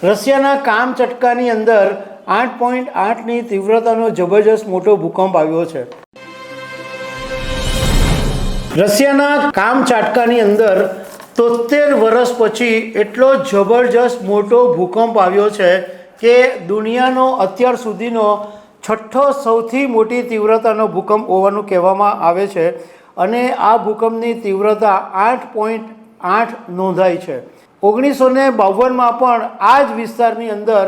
રશિયાના કામચટકાની અંદર 8.8ની તીવ્રતાનો જબરજસ્ત મોટો ભૂકંપ આવ્યો છે. રશિયાના કામચટકાની અંદર 73 વર્ષ પછી એટલો જબરજસ્ત મોટો ભૂકંપ આવ્યો છે કે દુનિયાનો અત્યાર સુધીનો છઠ્ઠો સૌથી મોટી તીવ્રતાનો ભૂકંપ હોવાનું કહેવામાં આવે છે અને આ ભૂકંપની તીવ્રતા 8.8 નોંધાઈ છે. 1952માં પણ આ જ વિસ્તારની અંદર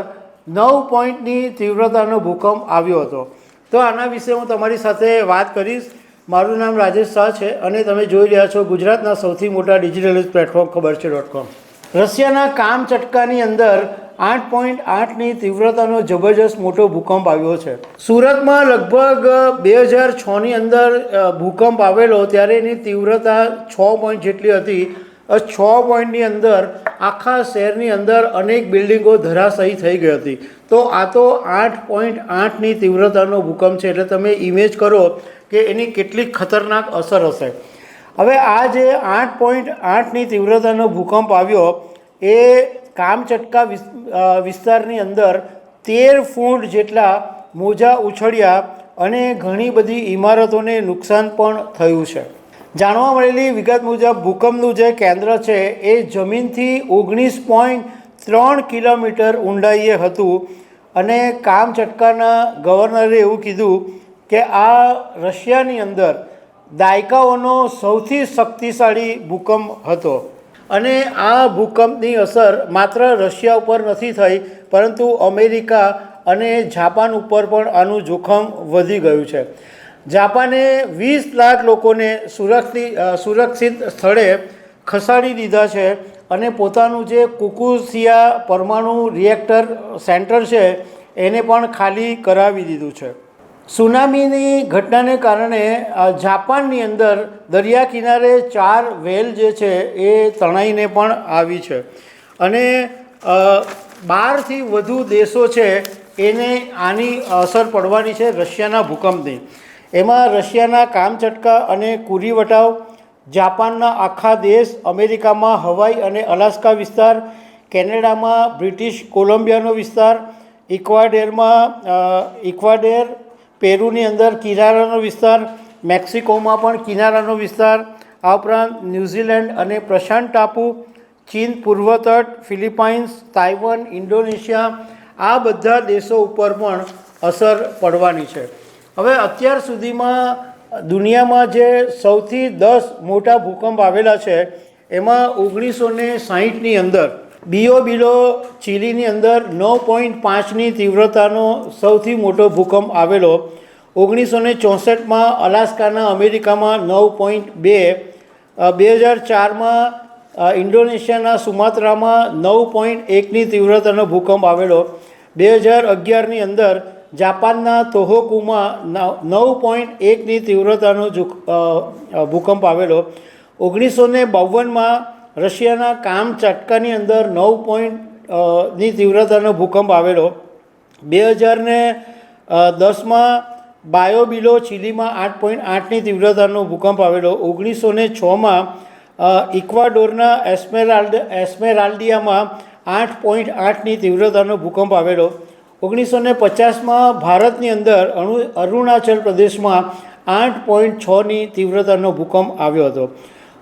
9 પોઈન્ટની તીવ્રતાનો ભૂકંપ આવ્યો હતો. તો આના વિશે હું તમારી સાથે વાત કરીશ. મારું નામ રાજેશ શાહ છે અને તમે જોઈ રહ્યા છો ગુજરાતના સૌથી મોટા ડિજિટલ ન્યૂઝ પ્લેટફોર્મ ખબરછે.com. રશિયાના કામચટકાની અંદર 8.8ની તીવ્રતાનો જબરજસ્ત મોટો ભૂકંપ આવ્યો છે. સુરતમાં લગભગ 2006ની અંદર ભૂકંપ આવેલો ત્યારે એની તીવ્રતા 6 પોઈન્ટ જેટલી હતી. 6 પોઈન્ટની અંદર આખા શહેરની અંદર અનેક બિલ્ડિંગો ધરાશાયી થઈ ગઈ હતી. તો આ તો 8.8ની તીવ્રતાનો ભૂકંપ છે, એટલે તમે ઇમેજ કરો કે એની કેટલી ખતરનાક અસર હશે. હવે આ જે 8.8ની તીવ્રતાનો ભૂકંપ આવ્યો એ કામચટકા વિસ્તારની અંદર 13 ફૂટ જેટલા મોજા ઉછળ્યા અને ઘણી બધી ઇમારતોને નુકસાન પણ થયું છે. જાણવા મળેલી વિગત મુજબ ભૂકંપનું જે કેન્દ્ર છે એ જમીનથી 19.3 કિલોમીટર ઊંડાઈએ હતું અને કામચટકાના ગવર્નરે એવું કીધું કે આ રશિયાની અંદર દાયકાઓનો સૌથી શક્તિશાળી ભૂકંપ હતો અને આ ભૂકંપની અસર માત્ર રશિયા ઉપર નથી થઈ પરંતુ અમેરિકા અને જાપાન ઉપર પણ આનું જોખમ વધી ગયું છે. જાપાને 20 લાખ લોકોને સુરક્ષિત સ્થળે ખસેડી દીધા છે અને પોતાનું જે ફુકુશિમા પરમાણુ રિએક્ટર સેન્ટર છે એને પણ ખાલી કરાવી દીધું છે. સુનામીની ઘટનાને કારણે જાપાનની અંદર દરિયા કિનારે 4 વ્હેલ જે છે એ તણાઈને પણ આવી છે અને 12થી વધુ દેશો છે એને આની અસર પડવાની છે રશિયાના ભૂકંપની. એમાં રશિયાના કામચટકા અને કુરીવટાવ, જાપાનના આખા દેશ, અમેરિકામાં હવાઈ અને અલાસ્કા વિસ્તાર, કેનેડામાં બ્રિટિશ કોલંબિયાનો વિસ્તાર, ઇક્વાડોર, પેરુની અંદર કિનારાનો વિસ્તાર, મેક્સિકોમાં પણ કિનારાનો વિસ્તાર, આ ઉપરાંત ન્યૂઝીલેન્ડ અને પ્રશાંત ટાપુ, ચીન પૂર્વ તટ, ફિલિપાઇન્સ, તાઇવાન, ઇન્ડોનેશિયા, આ બધા દેશો ઉપર પણ અસર પડવાની છે. હવે અત્યાર સુધીમાં દુનિયામાં જે સૌથી 10 મોટા ભૂકંપ આવેલા છે એમાં 1960ની અંદર બિયો ચીલીની અંદર 9.5ની તીવ્રતાનો સૌથી મોટો ભૂકંપ આવેલો. 1964માં અલાસ્કાના અમેરિકામાં 9.2, 2004માં ઇન્ડોનેશિયાના સુમાત્રામાં 9.1ની તીવ્રતાનો ભૂકંપ આવેલો. 2011ની અંદર જાપાનના તોહોકુમાં 9.1ની તીવ્રતાનો ભૂકંપ આવેલો. 1952માં રશિયાના કામચટકાની અંદર 9.ની તીવ્રતાનો ભૂકંપ આવેલો. 2010માં બાયો ચીલીમાં 8.8ની તીવ્રતાનો ભૂકંપ આવેલો. 1906માં ઇક્વાડોરના એસ્મેરાલ્ડિયામાં 8.8ની તીવ્રતાનો ભૂકંપ આવેલો. 1950માં ભારતની અંદર અરુણાચલ પ્રદેશમાં 8.6ની તીવ્રતાનો ભૂકંપ આવ્યો હતો.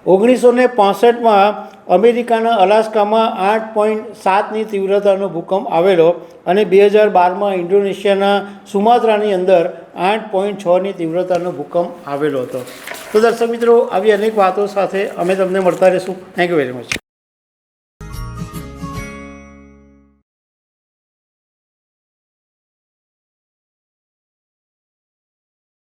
1965માં અમેરિકાના અલાસ્કામાં 8.7ની તીવ્રતાનો ભૂકંપ આવેલો અને 2012માં ઇન્ડોનેશિયાના સુમાત્રાની અંદર 8.6ની તીવ્રતાનો ભૂકંપ આવેલો હતો. તો દર્શક મિત્રો, આવી અનેક વાતો સાથે અમે તમને મળતા રહીશું. Thank you very much.